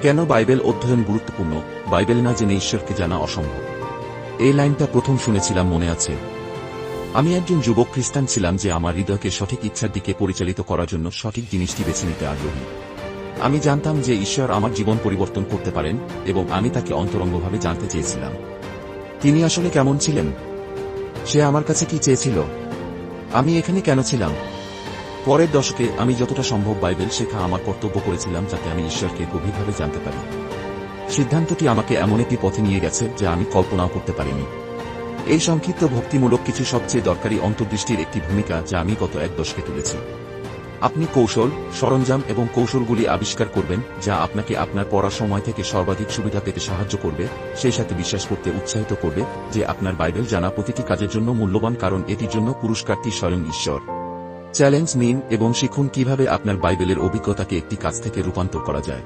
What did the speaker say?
কেন বাইবেল অধ্যয়ন গুরুত্বপূর্ণ? বাইবেল না জেনে ঈশ্বরকে জানা অসম্ভব। এই লাইনটা প্রথম শুনেছিলাম মনে আছে। আমি একজন যুবক খ্রিস্টান ছিলাম যে আমার হৃদয়কে সঠিক ইচ্ছার দিকে পরিচালিত করার জন্য সঠিক জিনিসটি বেছে নিতে আগ্রহী। আমি জানতাম যে ঈশ্বর আমার জীবন পরিবর্তন করতে পারেন এবং আমি তাকে অন্তরঙ্গভাবে জানতে চেয়েছিলাম। তিনি আসলে কেমন ছিলেন? সে আমার কাছে কি চেয়েছিল? আমি এখানে কেন ছিলাম? পরের দশকে আমি যতটা সম্ভব বাইবেল শেখা আমার কর্তব্য করেছিলাম যাতে আমি ঈশ্বরকে গভীরভাবে জানতে পারি। সিদ্ধান্তটি আমাকে এমন একটি পথে নিয়ে গেছে যা আমি কল্পনাও করতে পারিনি। এই সংক্ষিপ্ত ভক্তিমূলক কিছু সবচেয়ে দরকারি অন্তর্দৃষ্টির একটি ভূমিকা যা আমি গত এক দশকে তুলেছি। আপনি কৌশল, সরঞ্জাম এবং কৌশলগুলি আবিষ্কার করবেন যা আপনাকে আপনার পড়ার সময় থেকে সর্বাধিক সুবিধা পেতে সাহায্য করবে, সেই সাথে বিশ্বাস করতে উৎসাহিত করবে যে আপনার বাইবেল জানা প্রতিটি কাজের জন্য মূল্যবান, কারণ এটির জন্য পুরস্কারটি স্বয়ং ঈশ্বর। চ্যালেঞ্জ নিন এবং শিখুন কিভাবে আপনার বাইবেলের অভিজ্ঞতাকে একটি কাজ থেকে রূপান্তর করা যায়।